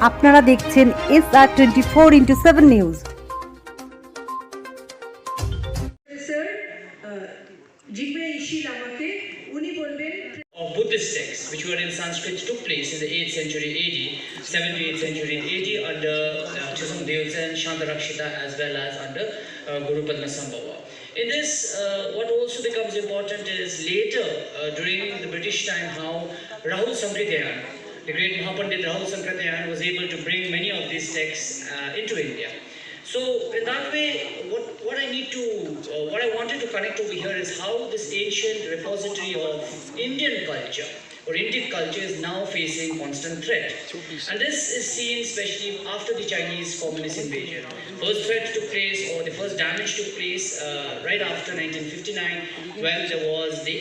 আপনারা দেখছেন SR24x7 news. Of Buddhist texts, which were in Sanskrit, took place in the 8th century AD, 7th to 8th century AD under Chisholm Devsen, Shantarakshita, as well as under Guru Padmasambhava. In this, what also becomes important is later, during the British time, how Rahul Sankrityayan, the great Mahapandit Rahul Sankrityayan, was able to bring many of these texts into India. So in that way, what I wanted to connect over here is how this ancient repository of Indian culture or Indic culture is now facing constant threat. And this is seen especially after the Chinese communist invasion. First threat took place, or the first damage took place right after 1959, when there was the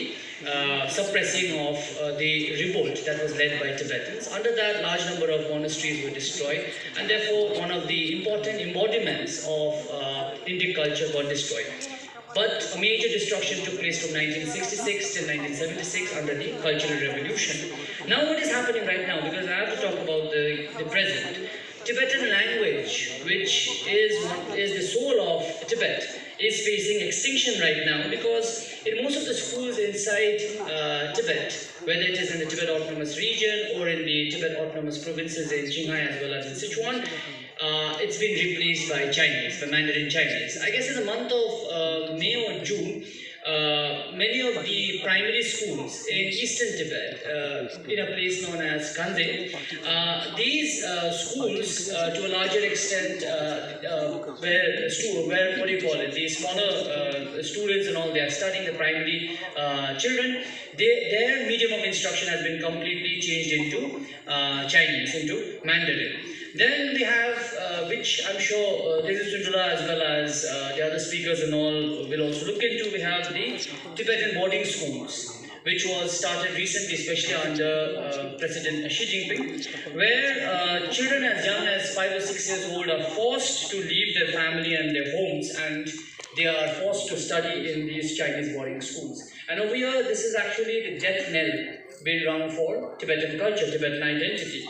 suppressing of the revolt that was led by Tibetans. Under that, large number of monasteries were destroyed, and therefore one of the important embodiments of Indic culture got destroyed. But a major destruction took place from 1966 till 1976 under the Cultural Revolution. Now what is happening right now, because I have to talk about the present, Tibetan language, which is the soul of Tibet, is facing extinction right now, because in most of the schools inside Tibet, whether it is in the Tibet Autonomous Region or in the Tibet Autonomous Provinces in Qinghai as well as in Sichuan, it's been replaced by Chinese, by Mandarin Chinese. I guess in the month of May or June, many of the primary schools in eastern Tibet, in a place known as Kanze, these schools, to a larger extent, where what do you call it, the smaller students and all, they are studying, the primary children, their medium of instruction has been completely changed into Chinese, into Mandarin. Then we have, which I'm sure Desi Sundula as well as the other speakers and all will also look into, we have the Tibetan boarding schools, which was started recently, especially under President Xi Jinping, where children as young as 5 or 6 years old are forced to leave their family and their homes, and they are forced to study in these Chinese boarding schools. And over here, this is actually the death knell being rung for Tibetan culture, Tibetan identity.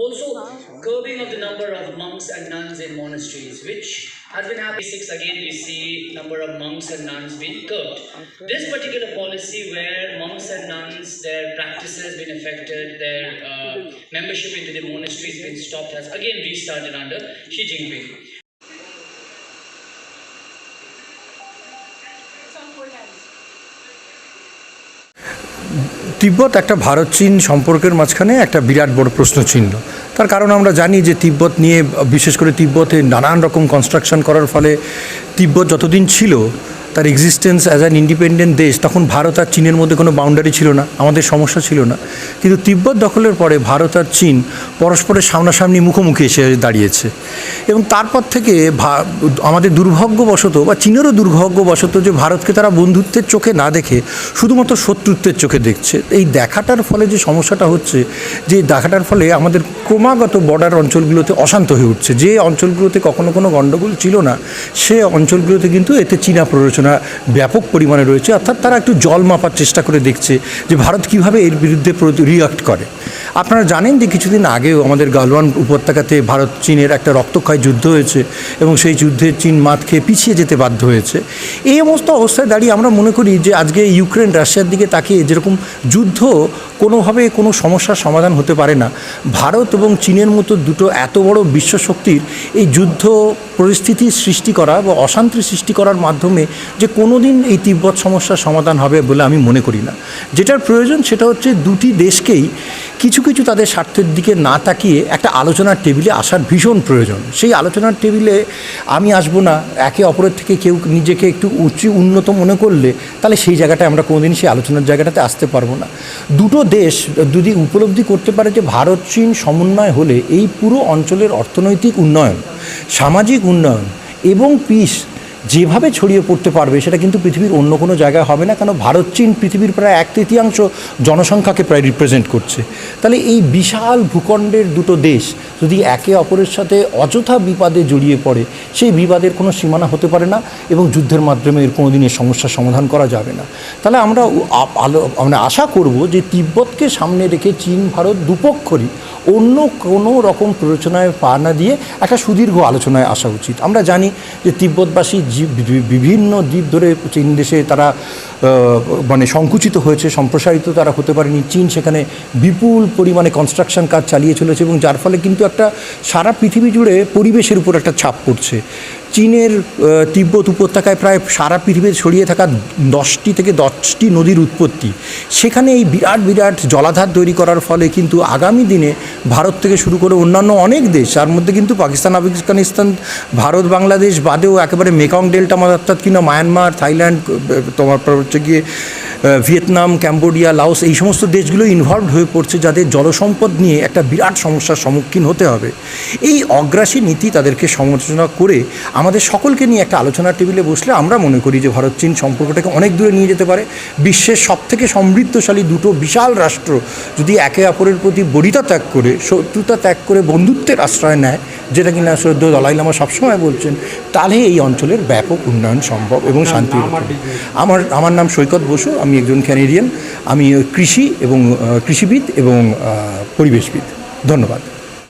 Also, curbing of the number of monks and nuns in monasteries, which has been happening. Again, we see number of monks and nuns being curbed. This particular policy, where monks and nuns, their practices been affected, their membership into the monasteries been stopped, has again restarted under Xi Jinping. তিব্বত একটা ভারত চীন সম্পর্কের মাঝখানে একটা বিরাট বড় প্রশ্নচিহ্ন। তার কারণ আমরা জানি যে তিব্বত নিয়ে, বিশেষ করে তিব্বতে নানান রকম কনস্ট্রাকশন করার ফলে তিব্বত যতদিন ছিল তার এক্সিস্টেন্স অ্যাজ অ্যান ইন্ডিপেন্ডেন্ট দেশ, তখন ভারত আর চীনের মধ্যে কোনো বাউন্ডারি ছিল না, আমাদের সমস্যা ছিল না। কিন্তু তিব্বত দখলের পরে ভারত আর চীন পরস্পরের সামনাসামনি মুখোমুখি এসে দাঁড়িয়েছে, এবং তারপর থেকে আমাদের দুর্ভাগ্যবশত বা চীনেরও দুর্ভাগ্যবশত যে ভারতকে তারা বন্ধুত্বের চোখে না দেখে শুধুমাত্র শত্রুত্বের চোখে দেখছে। এই দেখাটার ফলে যে সমস্যাটা হচ্ছে, যে দেখাটার ফলে আমাদের ক্রমাগত বর্ডার অঞ্চলগুলোতে অশান্ত হয়ে উঠছে। যে অঞ্চলগুলোতে কখনো কোনো গণ্ডগোল ছিল না, সে অঞ্চলগুলোতে কিন্তু এতে চীনা প্ররোচনা ব্যাপক পরিমাণে রয়েছে। অর্থাৎ তারা একটু জল মাপার চেষ্টা করে দেখছে যে ভারত কীভাবে এর বিরুদ্ধে রিঅ্যাক্ট করে। আপনারা জানেন যে কিছুদিন আগেও আমাদের গালওয়ান উপত্যকাতে ভারত চীনের একটা রক্তক্ষয় যুদ্ধ হয়েছে, এবং সেই যুদ্ধে চীন মাত খেয়ে পিছিয়ে যেতে বাধ্য হয়েছে। এই সমস্ত অবস্থায় দাঁড়িয়ে আমরা মনে করি যে আজকে ইউক্রেন রাশিয়ার দিকে তাকিয়ে যেরকম যুদ্ধ কোনোভাবে কোনো সমস্যার সমাধান হতে পারে না, ভারত এবং চীনের মতো দুটো এত বড় বিশ্বশক্তির এই যুদ্ধ পরিস্থিতির সৃষ্টি করা বা অশান্তি সৃষ্টি করার মাধ্যমে যে কোনো দিন এই তিব্বত সমস্যার সমাধান হবে বলে আমি মনে করি না। যেটার প্রয়োজন সেটা হচ্ছে দুটি দেশকেই কিছু কিছু তাদের স্বার্থের দিকে না তাকিয়ে একটা আলোচনার টেবিলে আসার ভীষণ প্রয়োজন। সেই আলোচনার টেবিলে আমি আসবো না, একে অপরের থেকে কেউ নিজেকে একটু উন্নত মনে করলে তাহলে সেই জায়গাটায় আমরা কোনোদিন সেই আলোচনার জায়গাটাতে আসতে পারবো না। দুটো দেশ যদি উপলব্ধি করতে পারে যে ভারত চীন সমন্বয় হলে এই পুরো অঞ্চলের অর্থনৈতিক উন্নয়ন, সামাজিক উন্নয়ন এবং পিস যেভাবে ছড়িয়ে পড়তে পারবে, সেটা কিন্তু পৃথিবীর অন্য কোনো জায়গায় হবে না। কেন, ভারত চীন পৃথিবীর প্রায় 1/3 জনসংখ্যাকে প্রায় রিপ্রেজেন্ট করছে। তাহলে এই বিশাল ভূখণ্ডের দুটো দেশ যদি একে অপরের সাথে অযথা বিবাদে জড়িয়ে পড়ে, সেই বিবাদের কোনো সীমানা হতে পারে না, এবং যুদ্ধের মাধ্যমে এর কোনো দিন এই সমস্যার সমাধান করা যাবে না। তাহলে আমরা আশা করব যে তিব্বতকে সামনে রেখে চীন ভারত দুপক্ষরই অন্য কোনো রকম প্ররোচনায় পা না দিয়ে একটা সুদীর্ঘ আলোচনায় আসা উচিত। আমরা জানি যে তিব্বতবাসী বিভিন্ন দ্বীপ ধরে চীন দেশে তারা মানে সংকুচিত হয়েছে, সম্প্রসারিত তারা হতে পারেনি। চীন সেখানে বিপুল পরিমাণে কনস্ট্রাকশন কাজ চালিয়ে চলেছে এবং যার ফলে কিন্তু একটা সারা পৃথিবী জুড়ে পরিবেশের উপর একটা ছাপ পড়ছে। চীনের তিব্বত উপত্যকায় প্রায় সারা পৃথিবীতে ছড়িয়ে থাকা 10টি থেকে 10টি নদীর উৎপত্তি। সেখানে এই বিরাট বিরাট জলাধার তৈরি করার ফলে কিন্তু আগামী দিনে ভারত থেকে শুরু করে অন্যান্য অনেক দেশ, তার মধ্যে কিন্তু পাকিস্তান, আফগানিস্তান, ভারত, বাংলাদেশ বাদেও একেবারে মেকং ডেল্টা অর্থাৎ কিনা মায়ানমার, থাইল্যান্ড, তোমার হচ্ছে গিয়ে ভিয়েতনাম, ক্যাম্বোডিয়া, লাওস, এই সমস্ত দেশগুলো ইনভলভড হয়ে পড়ছে, যাদের জলসম্পদ নিয়ে একটা বিরাট সমস্যার সম্মুখীন হতে হবে। এই অগ্রাসী নীতি তাদেরকে সমালোচনা করে আমাদের সকলকে নিয়ে একটা আলোচনার টেবিলে বসলে আমরা মনে করি যে ভারত চীন সম্পর্কটাকে অনেক দূরে নিয়ে যেতে পারে। বিশ্বের সবথেকে সমৃদ্ধশালী দুটো বিশাল রাষ্ট্র যদি একে অপরের প্রতি বরিতা ত্যাগ করে, শত্রুতা ত্যাগ করে বন্ধুত্বের আশ্রয় নেয়, যেটা কিনা শ্রদ্ধেয় দলাই লামা সবসময় বলছেন, তাহলে এই অঞ্চলের ব্যাপক উন্নয়ন সম্ভব এবং শান্তি। আমার নাম সৈকত বসু, আমি একজন ক্যানেডিয়ান, আমি কৃষি এবং কৃষিবিদ এবং পরিবেশবিদ। ধন্যবাদ।